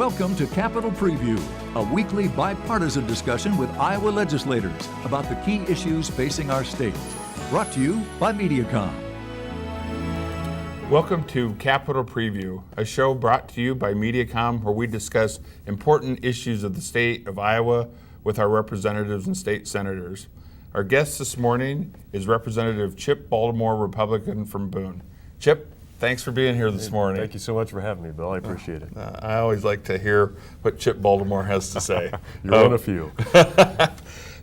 Welcome to Capitol Preview, a weekly bipartisan discussion with Iowa legislators about the key issues facing our state. Brought to you by MediaCom. Welcome to Capitol Preview, a show brought to you by MediaCom where we discuss important issues of the state of Iowa with our representatives and state senators. Our guest this morning is Representative Chip Baltimore, Republican from Boone. Chip, thanks for being here this morning. Thank you so much for having me, Bill. I appreciate it. I always like to hear what Chip Baltimore has to say. You're one of few.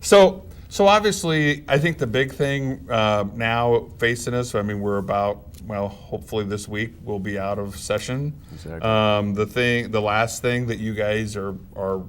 So obviously, I think the big thing now facing us, we're about, hopefully this week we'll be out of session. Exactly. The last thing that you guys are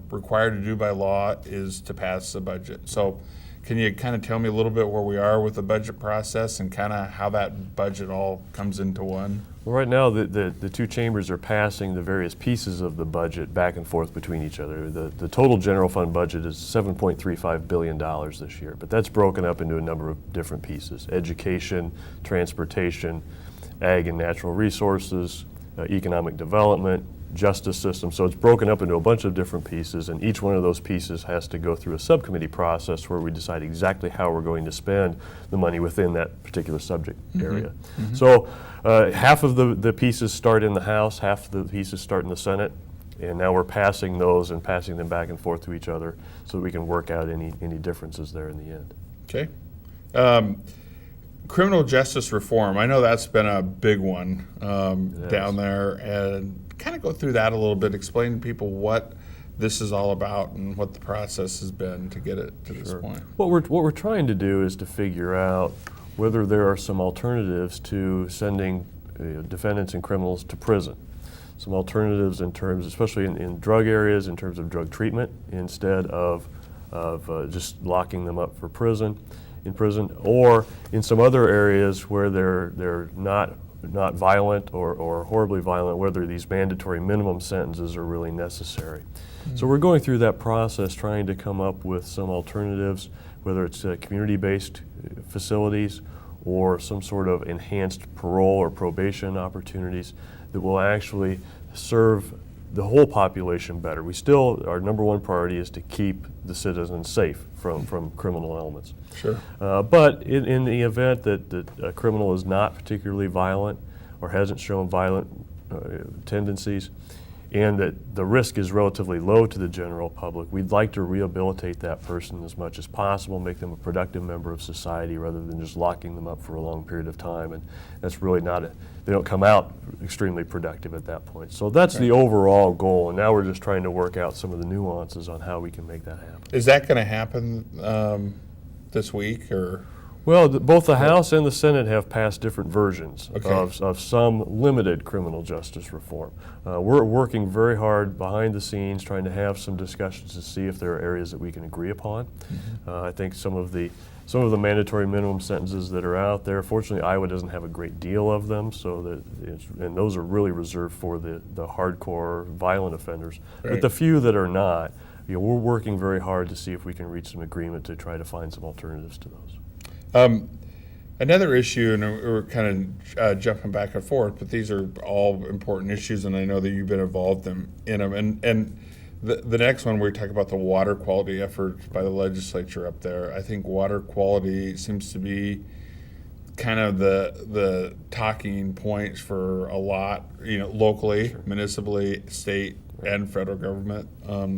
required to do by law is to pass the budget. So can you kind of tell me a little bit where we are with the budget process and kind of how that budget all comes into one? Well, right now, the two chambers are passing the various pieces of the budget back and forth between each other. The total general fund budget is $7.35 billion this year, but that's broken up into a number of different pieces: education, transportation, ag and natural resources, economic development, justice system. So it's broken up into a bunch of different pieces, and each one of those pieces has to go through a subcommittee process where we decide exactly how we're going to spend the money within that particular subject area. So half of the pieces start in the House, half of the pieces start in the Senate, and now we're passing those and passing them back and forth to each other so that we can work out any differences there in the end. Okay. Criminal justice reform, I know that's been a big one down there, and kind of go through that a little bit, explain to people what this is all about and what the process has been to get it to this point. What we're trying to do is to figure out whether there are some alternatives to sending defendants and criminals to prison. Some alternatives in terms, especially in drug areas, in terms of drug treatment, instead of just locking them up for in prison, or in some other areas where they're not violent or horribly violent, whether these mandatory minimum sentences are really necessary. So we're going through that process, trying to come up with some alternatives, whether it's community-based facilities or some sort of enhanced parole or probation opportunities that will actually serve the whole population better. Our number one priority is to keep the citizens safe from criminal elements. Sure. But in the event that a criminal is not particularly violent or hasn't shown violent tendencies, and that the risk is relatively low to the general public, we'd like to rehabilitate that person as much as possible, make them a productive member of society rather than just locking them up for a long period of time. And that's really they don't come out extremely productive at that point. So that's the overall goal, and now we're just trying to work out some of the nuances on how we can make that happen. Is that going to happen this week, or? Well, both the House and the Senate have passed different versions of some limited criminal justice reform. We're working very hard behind the scenes, trying to have some discussions to see if there are areas that we can agree upon. I think some of the mandatory minimum sentences that are out there, fortunately Iowa doesn't have a great deal of them, and those are really reserved for the hardcore violent offenders. Right. But the few that are not, we're working very hard to see if we can reach some agreement to try to find some alternatives to those. Another issue, and we're kind of jumping back and forth, but these are all important issues, and I know that you've been involved in them. And the next one, we talk about the water quality efforts by the legislature up there. I think water quality seems to be kind of the talking points for a lot, locally, municipally, state, and federal government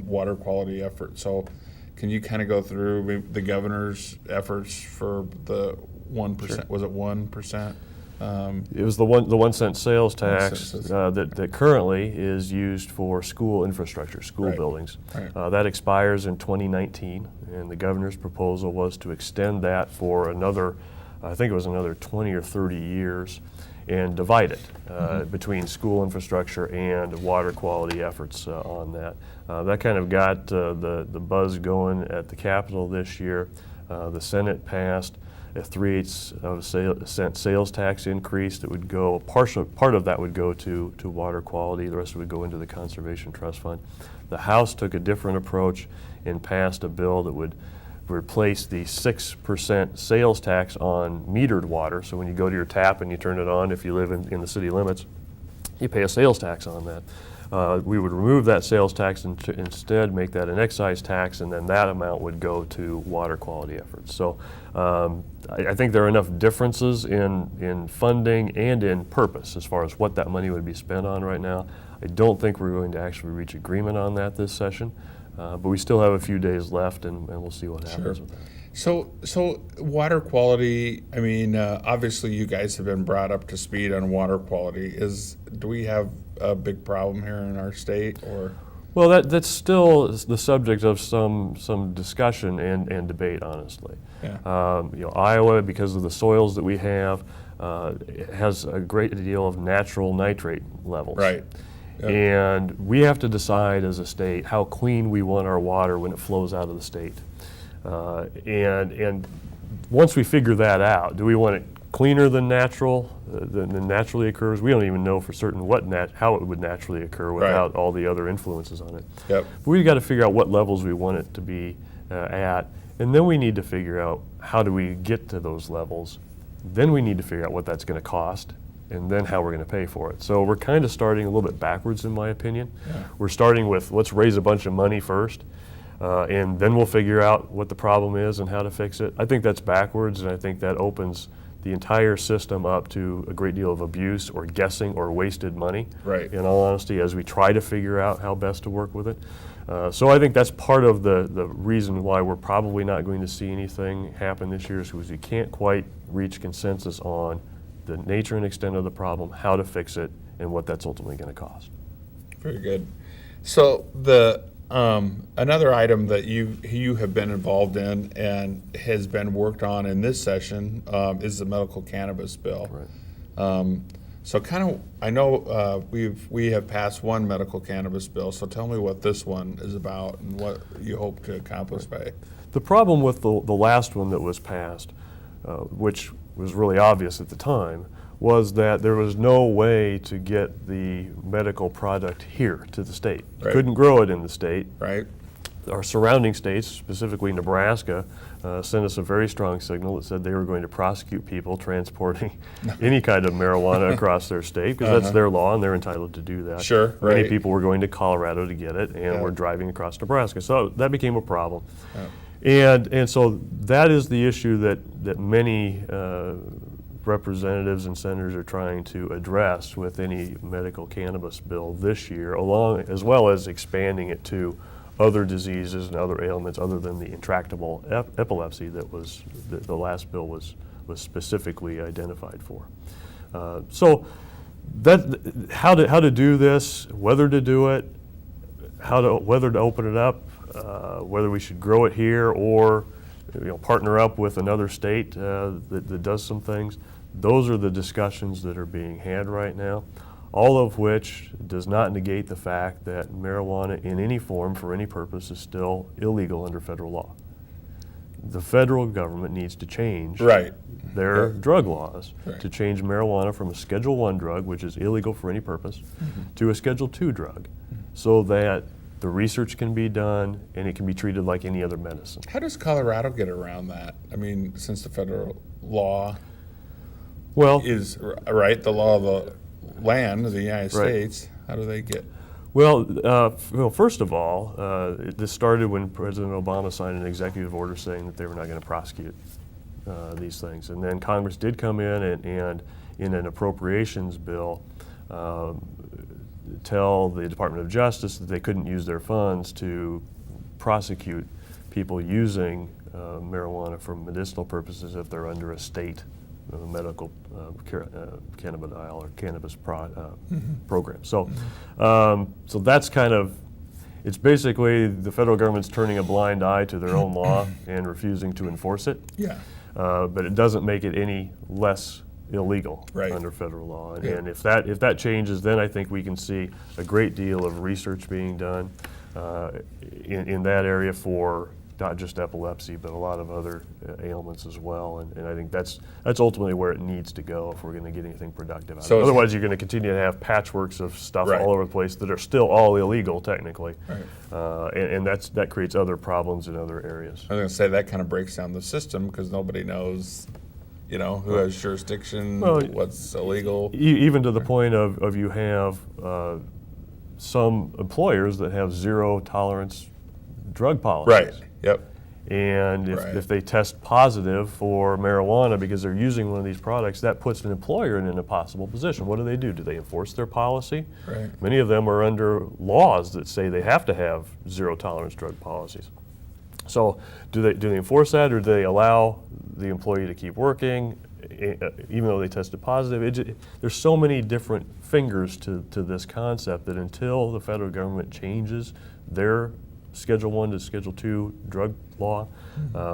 water quality efforts. So can you kind of go through the governor's efforts for the 1%? Sure. Was it 1%? It was the 1 cent sales tax that currently is used for school infrastructure, school buildings. Right. That expires in 2019, and the governor's proposal was to extend that for another 20 or 30 years, and divide it between school infrastructure and water quality efforts on that. That kind of got the buzz going at the Capitol this year. The Senate passed a 3/8 cent sales tax increase that would go, part of that would go to water quality, the rest would go into the Conservation Trust Fund. The House took a different approach and passed a bill that would replace the 6% sales tax on metered water. So when you go to your tap and you turn it on, if you live in the city limits, you pay a sales tax on that. We would remove that sales tax and instead make that an excise tax, and then that amount would go to water quality efforts. So I think there are enough differences in funding and in purpose as far as what that money would be spent on right now. I don't think we're going to actually reach agreement on that this session, but we still have a few days left, and we'll see what happens with that. So water quality, I mean, obviously you guys have been brought up to speed on water quality. Do we have a big problem here in our state, or? Well, that's still the subject of some discussion and debate, honestly. Yeah. Iowa, because of the soils that we have, has a great deal of natural nitrate levels. Right. Yep. And we have to decide as a state how clean we want our water when it flows out of the state. And once we figure that out, do we want it cleaner than than naturally occurs? We don't even know for certain how it would naturally occur without all the other influences on it. Yep. But we've got to figure out what levels we want it to be at, and then we need to figure out how do we get to those levels. Then we need to figure out what that's going to cost, and then how we're going to pay for it. So we're kind of starting a little bit backwards, in my opinion. Yeah. We're starting with let's raise a bunch of money first, and then we'll figure out what the problem is and how to fix it. I think that's backwards, and I think that opens the entire system up to a great deal of abuse or guessing or wasted money, Right. in all honesty, as we try to figure out how best to work with it. So I think that's part of the reason why we're probably not going to see anything happen this year, is because we can't quite reach consensus on the nature and extent of the problem, how to fix it, and what that's ultimately going to cost. Very good. So another item that you have been involved in and has been worked on in this session is the medical cannabis bill. Right. So I know we have passed one medical cannabis bill. So tell me what this one is about and what you hope to accomplish by. The problem with the last one that was passed, which was really obvious at the time, was that there was no way to get the medical product here to the state. You Right. couldn't grow it in the state. Right. Our surrounding states, specifically Nebraska, sent us a very strong signal that said they were going to prosecute people transporting any kind of marijuana across their state, because that's their law and they're entitled to do that. Sure, Many right. people were going to Colorado to get it, and Yeah. were driving across Nebraska. So that became a problem. Yeah. And so that is the issue that many representatives and senators are trying to address with any medical cannabis bill this year, as well as expanding it to other diseases and other ailments other than the intractable epilepsy that was the last bill was specifically identified for. So that how to do this, whether to do it, whether to open it up, whether we should grow it here or partner up with another state that does some things. Those are the discussions that are being had right now, all of which does not negate the fact that marijuana in any form for any purpose is still illegal under federal law. The federal government needs to change Right. their Yeah. drug laws Right. to change marijuana from a Schedule I drug, which is illegal for any purpose, to a Schedule II drug, so that the research can be done and it can be treated like any other medicine. How does Colorado get around that? I mean, since the federal law Well, is right, the law of the land of the United Right. States, how do they get? Well, first of all, this started when President Obama signed an executive order saying that they were not going to prosecute these things. And then Congress did come in and in an appropriations bill, tell the Department of Justice that they couldn't use their funds to prosecute people using marijuana for medicinal purposes if they're under a state medical cannabidiol or cannabis program. So, so that's kind of, it's basically the federal government's turning a blind eye to their own law and refusing to enforce it. Yeah. But it doesn't make it any less illegal Right. under federal law. And, Yeah. and if that changes, then I think we can see a great deal of research being done in that area for not just epilepsy, but a lot of other ailments as well. And I think that's ultimately where it needs to go if we're going to get anything productive out So of it. is- Otherwise, you're going to continue to have patchworks of stuff Right. all over the place that are still all illegal technically. Right. And that creates other problems in other areas. I was going to say that kind of breaks down the system because nobody knows, who has jurisdiction, Well, what's illegal. Even to the point of you have some employers that have zero tolerance drug policies. Right. Yep. And Right. if they test positive for marijuana because they're using one of these products, that puts an employer in an impossible position. What do? Do they enforce their policy? Right. Many of them are under laws that say they have to have zero tolerance drug policies. So do they enforce that, or do they allow the employee to keep working even though they tested positive? There's so many different fingers to this concept that until the federal government changes their Schedule I to Schedule II drug law,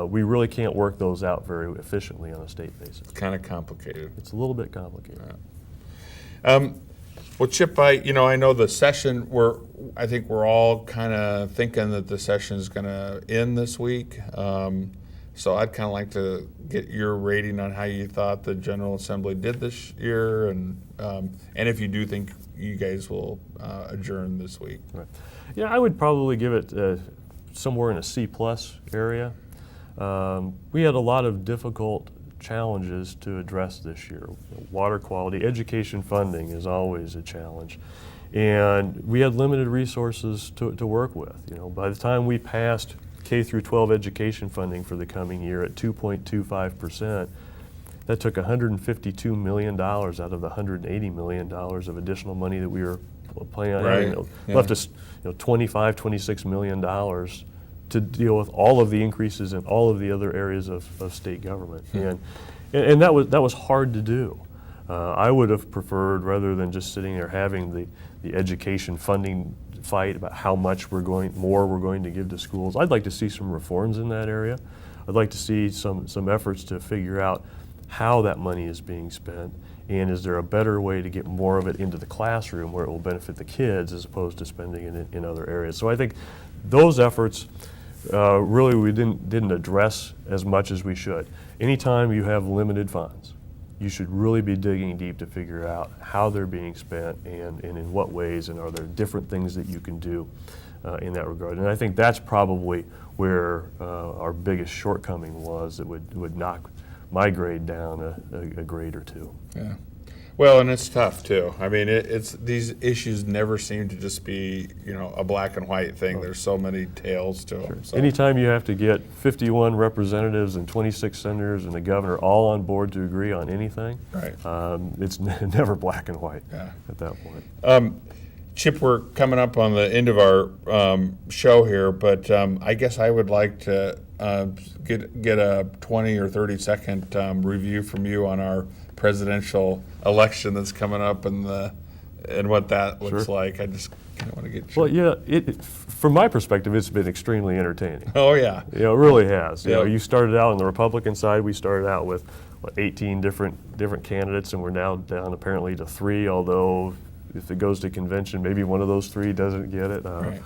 we really can't work those out very efficiently on a state basis. It's kind of complicated. It's a little bit complicated. Well, Chip, I know the session, I think we're all kind of thinking that the session is going to end this week. So I'd kind of like to get your rating on how you thought the General Assembly did this year, and if you do think you guys will adjourn this week. Right. Yeah, I would probably give it somewhere in a C+ area. We had a lot of difficult challenges to address this year. Water quality, education funding is always a challenge. And we had limited resources to work with. By the time we passed K through 12 education funding for the coming year at 2.25%, that took $152 million out of the $180 million of additional money that we were planning on having. Right. Yeah. Left us $26 million to deal with all of the increases in all of the other areas of state government. And that was hard to do. I would have preferred, rather than just sitting there having the education funding fight about how much more we're going to give to schools, I'd like to see some reforms in that area. I'd like to see some efforts to figure out how that money is being spent, and is there a better way to get more of it into the classroom where it will benefit the kids as opposed to spending it in other areas. So I think those efforts really we didn't address as much as we should. Anytime you have limited funds, you should really be digging deep to figure out how they're being spent and in what ways, and are there different things that you can do in that regard. And I think that's probably where our biggest shortcoming was, that would knock my grade down a grade or two. Yeah. Well, and it's tough too. I mean, it's these issues never seem to just be a black and white thing. There's so many tales to them. So. Anytime you have to get 51 representatives and 26 senators and the governor all on board to agree on anything, right. It's never black and white. Yeah. At that point. Chip, we're coming up on the end of our show here, but I guess I would like to get a 20 or 30 second review from you on our presidential election that's coming up and what that looks like. I just kind of want to get you. Well, yeah, from my perspective, it's been extremely entertaining. Oh, yeah. It really has. Yeah. You started out on the Republican side. We started out with 18 different candidates, and we're now down apparently to 3, although if it goes to convention, maybe one of those 3 doesn't get it. Right.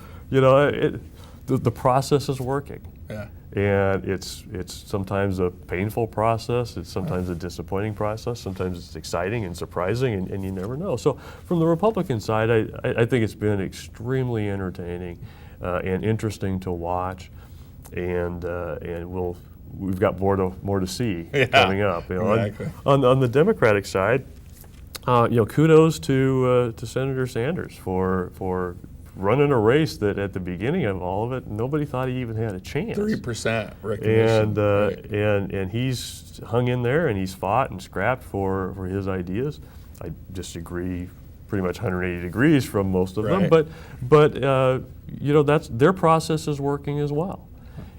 The process is working. Yeah. And it's sometimes a painful process, it's sometimes a disappointing process, sometimes it's exciting and surprising, and you never know. So from the Republican side, I think it's been extremely entertaining and interesting to watch, and we've got more to see coming up. Exactly. On the Democratic side, kudos to Senator Sanders for running a race that at the beginning of all of it, nobody thought he even had a chance. 3% recognition. And he's hung in there, and he's fought and scrapped for his ideas. I disagree pretty much 180 degrees from most of them, but that's their process is working as well.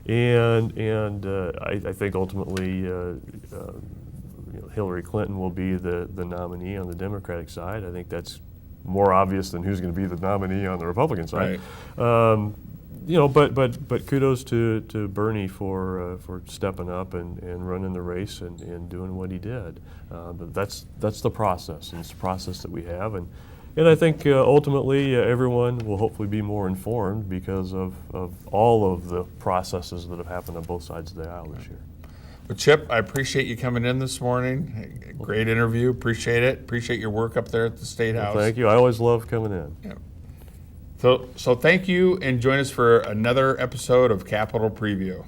And I think ultimately Hillary Clinton will be the nominee on the Democratic side. I think that's more obvious than who's going to be the nominee on the Republican side. Right. But kudos to Bernie for stepping up and running the race and doing what he did. But that's the process, and it's the process that we have, and I think ultimately everyone will hopefully be more informed because of all of the processes that have happened on both sides of the aisle this year. Well, Chip, I appreciate you coming in this morning. Great interview. Appreciate it. Appreciate your work up there at the State House. Thank you. I always love coming in. Yeah. So thank you, and join us for another episode of Capitol Preview.